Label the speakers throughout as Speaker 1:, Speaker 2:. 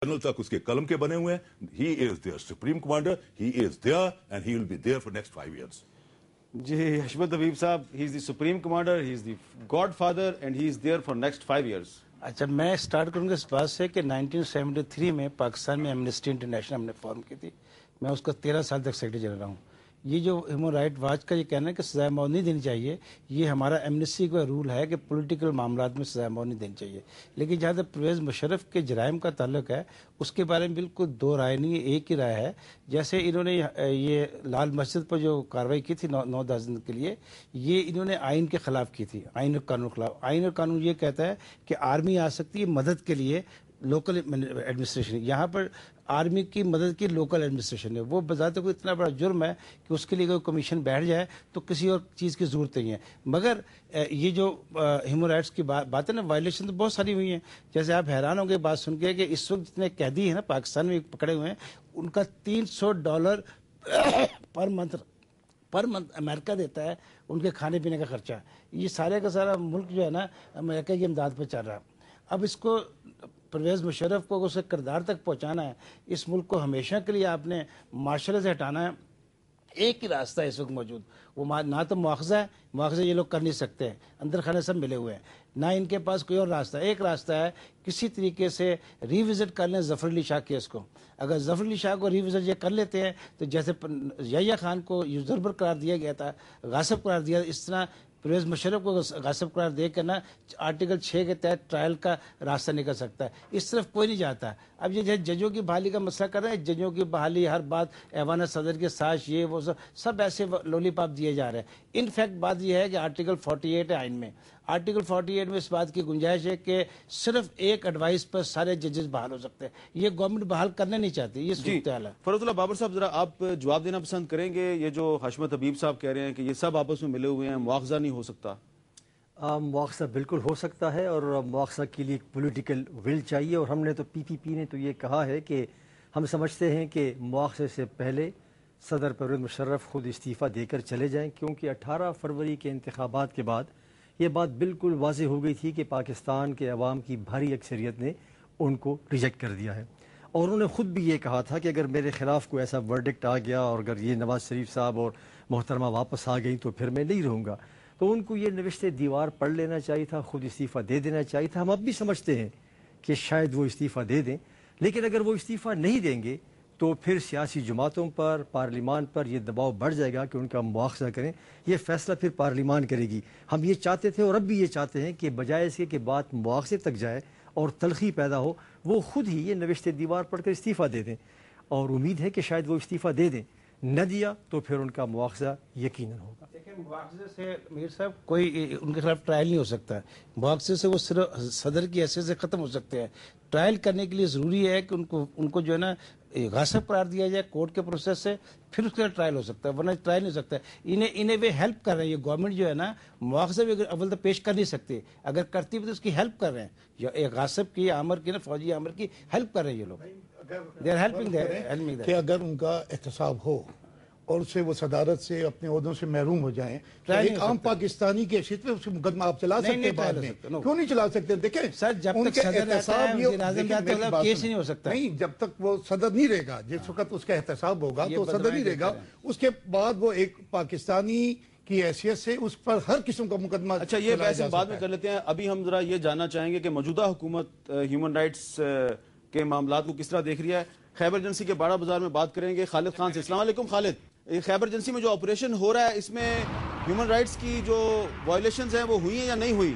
Speaker 1: General तक उसके कलम के बने हुए हैं. He is their supreme commander. He is there and he will be there for next 5 years.
Speaker 2: जी हशमत हबीब साहब, he is the supreme commander, he is the godfather and he is there for next 5 years.
Speaker 3: अच्छा, मैं start करूंगा इस बात से कि 1973 में पाकिस्तान में एमनेस्टी इंटरनेशनल हमने फॉर्म की थी. मैं उसका 13 साल तक सेक्रेटरी जनरल रहा हूँ. ये जो ह्यूमन राइट वॉच का ये कहना है कि सज़ाए मौत नहीं देनी चाहिए, ये हमारा एमनेस्टी का रूल है कि पॉलिटिकल मामलात में सज़ाए मौत नहीं देनी चाहिए. लेकिन जहाँ तक परवेज़ मुशर्रफ के जराइम का ताल्लुक है, उसके बारे में बिल्कुल दो राय नहीं है, एक ही राय है. जैसे इन्होंने ये लाल मस्जिद पर जो कार्रवाई की थी 9-10 दिन के लिए, ये इन्होंने आइन के ख़िलाफ़ की थी, आइन और कानून के खिलाफ. आइन और कानून ये कहता है कि आर्मी आ सकती है मदद के लिए लोकल एडमिनिस्ट्रेशन. यहाँ पर आर्मी की मदद की लोकल एडमिनिस्ट्रेशन है. वो बजाते कोई इतना बड़ा जुर्म है कि उसके लिए कोई कमीशन बैठ जाए तो किसी और चीज़ की ज़रूरत नहीं है. मगर ये जो ह्यूमन राइट्स की बात है ना, वायलेशन तो बहुत सारी हुई हैं. जैसे आप हैरान होंगे बात सुन के कि इस वक्त जितने कैदी हैं ना पाकिस्तान में पकड़े हुए हैं, उनका $300 पर मंथ अमेरिका देता है उनके खाने पीने का खर्चा. ये सारे का सारा मुल्क जो है ना अमेरिका की इमदाद पर चल रहा है. अब इसको परवेज़ मुशर्रफ को उसके किरदार तक पहुंचाना है, इस मुल्क को हमेशा के लिए आपने माशरे से हटाना है. एक ही रास्ता है इस वक्त मौजूद, वो ना तो मुआवजा है, मुआवजा ये लोग कर नहीं सकते हैं, अंदर खाने सब मिले हुए हैं, ना इनके पास कोई और रास्ता. एक रास्ता है किसी तरीके से रिविजिट कर लें ज़फ़र अली शाह केस को. अगर ज़फ़र अली शाह को रिविजिट ये कर लेते हैं तो जैसे यहिया खान को यूज़रबर करार दिया गया था, गासिब करार दिया, इस तरह परवेज़ मुशर्रफ को गासिब करार दे कर ना आर्टिकल 6 के तहत ट्रायल का रास्ता निकल सकता है. इस तरफ कोई नहीं जाता. अब ये जजों की बहाली का मसला कर रहे हैं, जजों की बहाली हर बात ऐवान सदर के साथ ये वो सब ऐसे लॉलीपॉप दिए जा रहे हैं. इनफैक्ट बात यह है कि आर्टिकल 48 है आइन में, आर्टिकल 48 में इस बात की गुंजाइश है कि सिर्फ एक एडवाइस पर सारे जजेस बहाल हो सकते हैं. ये गवर्नमेंट बहाल करना नहीं चाहती. ये सूरत हाल है.
Speaker 2: फरोज़ुल्लाह बाबर साहब, जरा आप जवाब देना पसंद करेंगे. ये जो हशमत हबीब साहब कह रहे हैं कि ये सब आपस में मिले हुए हैं, मुआवजा नहीं हो सकता.
Speaker 4: मुआवजा बिल्कुल हो सकता है और मुआवजा के लिए एक पॉलिटिकल विल चाहिए. और हमने तो पीपीपी ने तो ये कहा है कि हम समझते हैं कि मुआवजे से पहले सदर परवेज़ मुशर्रफ खुद इस्तीफ़ा देकर चले जाएं, क्योंकि 18 फरवरी के इंतखाबात के बाद ये बात बिल्कुल वाज़ेह हो गई थी कि पाकिस्तान के अवाम की भारी अक्सरियत ने उनको रिजेक्ट कर दिया है. और उन्होंने ख़ुद भी ये कहा था कि अगर मेरे ख़िलाफ़ कोई ऐसा वर्डिक्ट आ गया और अगर ये नवाज़ शरीफ साहब और मोहतरमा वापस आ गई तो फिर मैं नहीं रहूँगा. तो उनको ये नविश्ते दीवार पढ़ लेना चाहिए था, ख़ुद इस्तीफ़ा दे देना चाहिए था. हम अब भी समझते हैं कि शायद वो इस्तीफ़ा दे दें, लेकिन अगर वो इस्तीफ़ा नहीं देंगे तो फिर सियासी जमातों पर, पार्लिमान पर यह दबाव बढ़ जाएगा कि उनका मुआवजा करें. ये फैसला फिर पार्लिमान करेगी. हम ये चाहते थे और अब भी ये चाहते हैं कि बजाय इसके कि बात मुआवजे तक जाए और तलखी पैदा हो, वो खुद ही ये नविश्ते दीवार पढ़कर इस्तीफ़ा दे दें. और उम्मीद है कि शायद वो इस्तीफ़ा दे दें. न दिया तो फिर उनका मुआवजा यकीनन होगा.
Speaker 3: देखिए, मुआवजे से मीर साहब कोई उनके खिलाफ ट्रायल नहीं हो सकता. मुआवजे से वो सिर्फ सदर की हैसियत से ख़त्म हो सकते हैं. ट्रायल करने के लिए ज़रूरी है कि उनको जो है ना गासिब करार दिया जाए कोर्ट के प्रोसेस से, फिर उसके ट्रायल हो सकता है, वरना ट्रायल नहीं हो सकता. इन्हें वे हेल्प कर रहे हैं. ये गवर्नमेंट जो है ना मुआवजा भी अव्वल तो पेश कर नहीं सकती, अगर करती भी तो उसकी हेल्प कर रहे हैं. या गासिब की, आमिर की ना, फौजी आमिर की हेल्प कर रहे हैं ये लोग. दे आर हेल्पिंग
Speaker 5: कि अगर उनका एहतसाब हो और उससे वो सदारत से अपने ओहदों से महरूम हो जाएं, तो एक आम पाकिस्तानी की हैसियत में उसकी मुकदमा आप चला सकते हैं बाद में. क्यों नहीं चला सकते? देखें
Speaker 3: सर, जब तक सदर रहता है, केस नहीं हो सकता.
Speaker 5: नहीं, जब तक वो सदर नहीं रहेगा, जिस वक्त उसका एहतसाब होगा तो सदर नहीं रहेगा, उसके बाद वो एक पाकिस्तानी की हैसियत से उस पर हर किस्म का मुकदमा.
Speaker 2: अच्छा, ये बहस हम बाद में कर लेते हैं. अभी हम जरा ये जानना चाहेंगे कि मौजूदा हुकूमत ह्यूमन राइट्स के मामलात को किस तरह देख रही है. खैबर एजेंसी के बाड़ा बाजार में बात करेंगे खालिद खान से. अस्सलाम वालेकुम खालिद. खैबर एजेंसी में जो ऑपरेशन हो रहा है, इसमें ह्यूमन राइट्स की जो वायलेशंस हैं वो हुई हैं या नहीं हुई?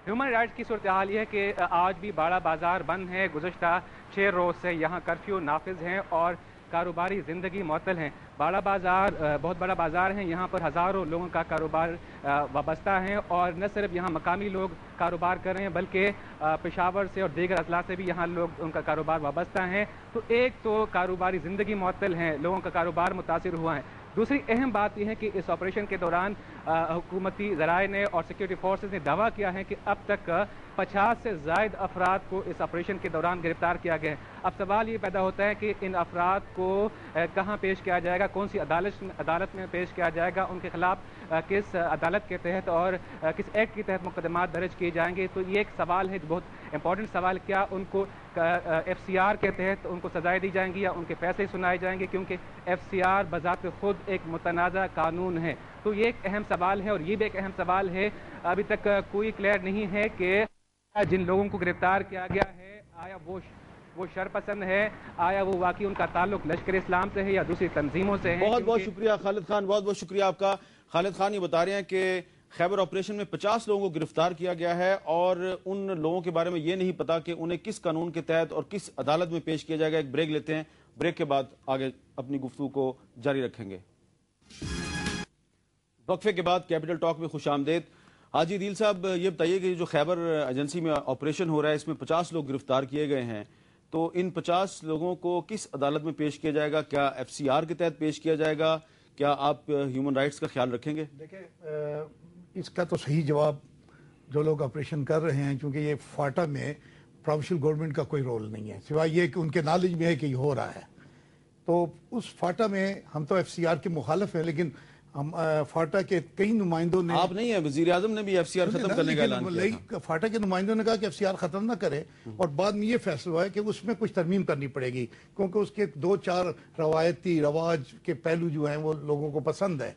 Speaker 6: ह्यूमन राइट्स की सूरत हाल ये है कि आज भी बाड़ा बाजार बंद है. गुज़श्ता 6 रोज़ से यहाँ कर्फ्यू नाफिज हैं और कारोबारी ज़िंदगी मुअत्तल हैं. बाड़ा बाजार बहुत बड़ा बाजार है, यहाँ पर हज़ारों लोगों का कारोबार वाबस्ता है. और न सिर्फ यहाँ मकामी लोग कारोबार कर रहे हैं, बल्कि पेशावर से और दीगर अजला से भी यहाँ लोग उनका कारोबार वाबस्ता है. तो एक तो कारोबारी ज़िंदगी मुअत्तल है, लोगों का कारोबार मुतासिर हुआ है. दूसरी अहम बात यह है कि इस ऑपरेशन के दौरान हुकूमती ज़राए ने और सिक्योरिटी फोर्सेस ने दावा किया है कि अब तक 50 से ज़ायद अफराद को इस ऑपरेशन के दौरान गिरफ्तार किया गया है. अब सवाल ये पैदा होता है कि इन अफराद को कहाँ पेश किया जाएगा, कौन सी अदालत में पेश किया जाएगा, उनके खिलाफ किस अदालत के तहत और किस एक्ट के तहत मुकदमात दर्ज किए जाएंगे. तो ये एक सवाल है, बहुत इंपॉर्टेंट सवाल. क्या उनको FCR کے تحت ان کو سزائیں دی جائیں گی یا ان کے فیصلے سنائے جائیں گے، کیونکہ FCR بذات خود ایک متنازع قانون ہے. تو یہ ایک اہم سوال ہے، اور یہ بھی ایک اہم سوال ہے، ابھی تک کوئی کلیئر نہیں ہے کہ جن لوگوں کو گرفتار کیا گیا ہے آیا وہ شرپسند ہے، آیا وہ واقعی ان کا تعلق لشکر اسلام سے ہے یا دوسری تنظیموں سے ہے.
Speaker 2: بہت بہت شکریہ خالد خان، بہت بہت شکریہ آپ کا. خالد خان یہ بتا رہے ہیں کہ خیبر آپریشن میں 50 لوگوں کو گرفتار کیا گیا ہے، اور ان لوگوں کے بارے میں یہ نہیں پتا کہ انہیں کس قانون کے تحت اور کس عدالت میں پیش کیا جائے گا. ایک بریک لیتے ہیں، بریک کے بعد آگے اپنی گفتگو کو جاری رکھیں گے. وقفے کے بعد کیپٹل ٹاک میں خوش آمدید. حاجی عدیل صاحب، یہ بتائیے کہ جو خیبر ایجنسی میں آپریشن ہو رہا ہے اس میں 50 لوگ گرفتار کیے گئے ہیں، تو ان 50 لوگوں کو کس عدالت میں پیش کیا جائے گا؟ کیا FCR کے تحت پیش کیا جائے گا؟ کیا آپ ہیومن رائٹس کا خیال رکھیں گے؟
Speaker 5: دیکھیں، اس کا تو صحیح جواب جو لوگ آپریشن کر رہے ہیں، کیونکہ یہ فاٹا میں پروونشل گورنمنٹ کا کوئی رول نہیں ہے سوائے یہ کہ ان کے نالج میں ہے کہ یہ ہو رہا ہے. تو اس فاٹا میں ہم تو FCR کے مخالف ہیں، لیکن ہم فاٹا کے کئی نمائندوں نے،
Speaker 2: آپ نہیں ہیں، وزیر اعظم نے بھی FCR ختم کرنے کا اعلان کیا.
Speaker 5: فاٹا کے نمائندوں نے کہا کہ FCR ختم نہ کرے، اور بعد میں یہ فیصلہ ہوا ہے کہ اس میں کچھ ترمیم کرنی پڑے گی، کیونکہ اس کے 2-4 روایتی رواج کے پہلو جو ہیں وہ لوگوں کو پسند ہے.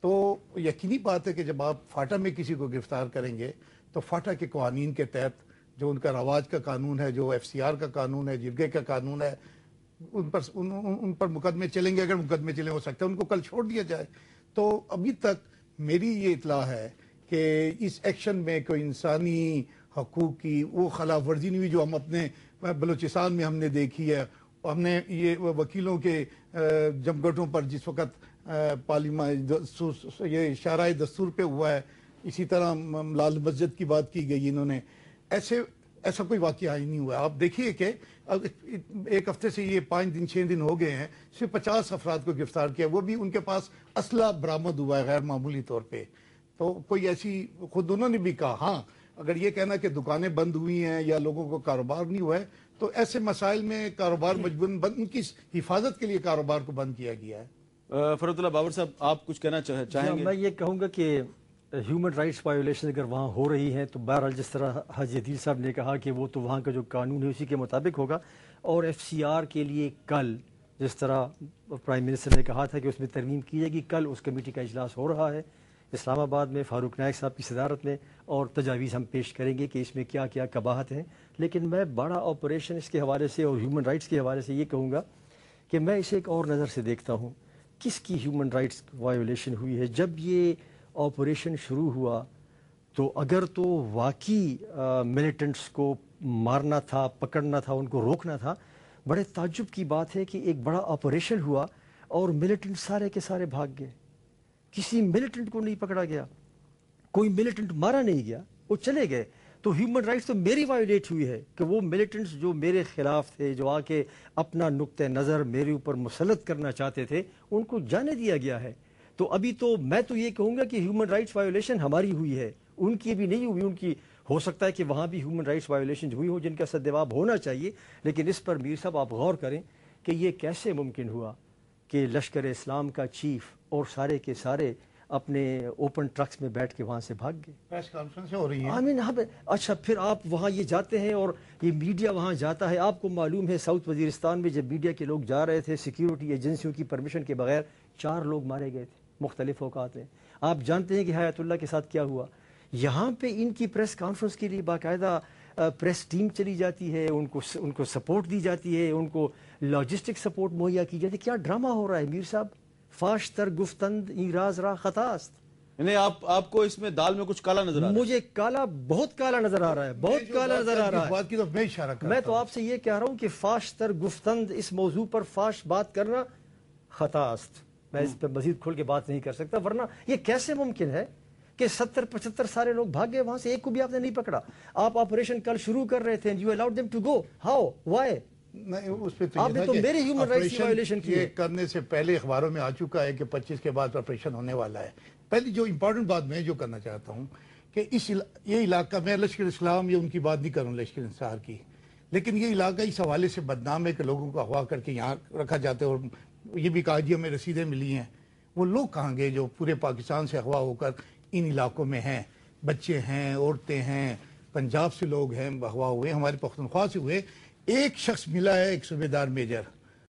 Speaker 5: تو یقینی بات ہے کہ جب آپ فاٹا میں کسی کو گرفتار کریں گے تو فاٹا کے قوانین کے تحت جو ان کا رواج کا قانون ہے، جو FCR کا قانون ہے، جرگے کا قانون ہے، ان پر مقدمے چلیں گے. اگر مقدمے چلیں، ہو سکتا ہے ان کو کل چھوڑ دیا جائے. تو ابھی تک میری یہ اطلاع ہے کہ اس ایکشن میں کوئی انسانی حقوق کی وہ خلاف ورزی نہیں ہوئی جو ہم اپنے بلوچستان میں ہم نے دیکھی ہے. ہم نے یہ وکیلوں کے جمگھٹوں پر جس وقت یہ شارع دستور پہ ہوا ہے، اسی طرح لال مسجد کی بات کی گئی، انہوں نے ایسا کوئی واقعہ ہی نہیں ہوا. آپ دیکھیے کہ ایک ہفتے سے یہ 5-6 دن ہو گئے ہیں، صرف 50 افراد کو گرفتار کیا، وہ بھی ان کے پاس اسلحہ برآمد ہوا ہے غیر معمولی طور پہ. تو کوئی ایسی، خود انہوں نے بھی کہا، ہاں اگر یہ کہنا کہ دکانیں بند ہوئی ہیں یا لوگوں کو کاروبار نہیں ہوا ہے، تو ایسے مسائل میں کاروبار مجبوراً بند، ان کی حفاظت کے لیے کاروبار کو بند کیا گیا ہے.
Speaker 2: فرحت اللہ بابر صاحب، آپ کچھ کہنا چاہیں گے؟
Speaker 4: میں یہ کہوں گا کہ ہیومن رائٹس وائیولیشن اگر وہاں ہو رہی ہیں تو بہرحال جس طرح حاجی عدیل صاحب نے کہا کہ وہ تو وہاں کا جو قانون ہے اسی کے مطابق ہوگا. اور FCR کے لیے کل جس طرح پرائم منسٹر نے کہا تھا کہ اس میں ترمیم کی جائے گی، کل اس کمیٹی کا اجلاس ہو رہا ہے اسلام آباد میں فاروق نائک صاحب کی صدارت میں، اور تجاویز ہم پیش کریں گے کہ اس میں کیا کیا قباحت ہیں. لیکن میں بڑا آپریشن اس کے حوالے سے اور ہیومن رائٹس کے حوالے سے یہ کہوں گا کہ میں اسے ایک اور نظر سے دیکھتا ہوں. کس کی ہیومن رائٹس وائیولیشن ہوئی ہے؟ جب یہ آپریشن شروع ہوا تو اگر تو واقعی ملیٹنٹس کو مارنا تھا، پکڑنا تھا، ان کو روکنا تھا، بڑے تعجب کی بات ہے کہ ایک بڑا آپریشن ہوا اور ملیٹنٹ سارے کے سارے بھاگ گئے. کسی ملیٹنٹ کو نہیں پکڑا گیا، کوئی ملیٹنٹ مارا نہیں گیا، وہ چلے گئے. تو ہیومن رائٹس تو میری وائیولیٹ ہوئی ہے کہ وہ ملیٹنٹس جو میرے خلاف تھے، جو آ کے اپنا نقطہ نظر میرے اوپر مسلط کرنا چاہتے تھے، ان کو جانے دیا گیا ہے. تو ابھی تو میں تو یہ کہوں گا کہ ہیومن رائٹس وائیولیشن ہماری ہوئی ہے، ان کی بھی نہیں ہوئی. ان کی ہو سکتا ہے کہ وہاں بھی ہیومن رائٹس وائیولیشن ہوئی ہو جن کا سدجواب ہونا چاہیے. لیکن اس پر میر صاحب آپ غور کریں کہ یہ کیسے ممکن ہوا کہ لشکر اسلام کا چیف اور سارے کے سارے اپنے اوپن ٹرکس میں بیٹھ کے وہاں سے بھاگ گئے.
Speaker 5: پریس کانفرنسیں ہو رہی ہیں.
Speaker 4: آمین. اچھا، پھر آپ وہاں یہ جاتے ہیں اور یہ میڈیا وہاں جاتا ہے. آپ کو معلوم ہے ساؤتھ وزیرستان میں جب میڈیا کے لوگ جا رہے تھے، سیکیورٹی ایجنسیوں کی پرمیشن کے بغیر 4 لوگ مارے گئے تھے مختلف اوقات میں. آپ جانتے ہیں کہ حیات اللہ کے ساتھ کیا ہوا. یہاں پہ ان کی پریس کانفرنس کے لیے باقاعدہ پریس ٹیم چلی جاتی ہے، ان کو سپورٹ دی جاتی ہے، ان کو لاجسٹک سپورٹ مہیا کی جاتی ہے. کیا ڈرامہ ہو رہا ہے میر صاحب؟ فاش تر گفتند این راز را خطاست.
Speaker 2: نہیں، آپ کو اس میں دال میں کچھ کالا نظر آ رہا ہے؟
Speaker 4: مجھے بہت کالا نظر آ رہا ہے، بہت کالا نظر آ رہا ہے. میں تو آپ سے یہ کہہ رہا ہوں کہ فاش تر گفتند، اس موضوع پر فاش بات کرنا خطاست. میں اس پہ مزید کھل کے بات نہیں کر سکتا، ورنہ یہ کیسے ممکن ہے کہ 70-75 سارے لوگ بھاگ گئے وہاں سے، ایک کو بھی آپ نے نہیں پکڑا. آپ آپریشن کل شروع کر رہے تھے، you allowed them to go. How? Why? آپ نے تو میرے ہیومن رائٹس کی وائیولیشن کی ہے.
Speaker 5: کرنے سے پہلے اخباروں میں آ چکا ہے کہ 25 کے بعد آپریشن ہونے والا ہے. پہلی جو امپورٹنٹ بات میں جو کرنا چاہتا ہوں کہ یہ علاقہ، میں لشکر اسلام یا ان کی بات نہیں کروں لشکر انصار کی، لیکن یہ علاقہ اس حوالے سے بدنام ہے کہ لوگوں کو اغوا کر کے یہاں رکھا جاتا ہے. اور یہ بھی کہا جی ہمیں رسیدیں ملی ہیں. وہ لوگ کہاں گئے جو پورے پاکستان سے اغوا ہو کر ان علاقوں میں ہیں؟ بچے ہیں، عورتیں ہیں، پنجاب سے لوگ ہیں اغوا ہوئے، ہمارے پختونخوا سے ہوئے. ایک شخص ملا ہے، ایک صوبیدار میجر،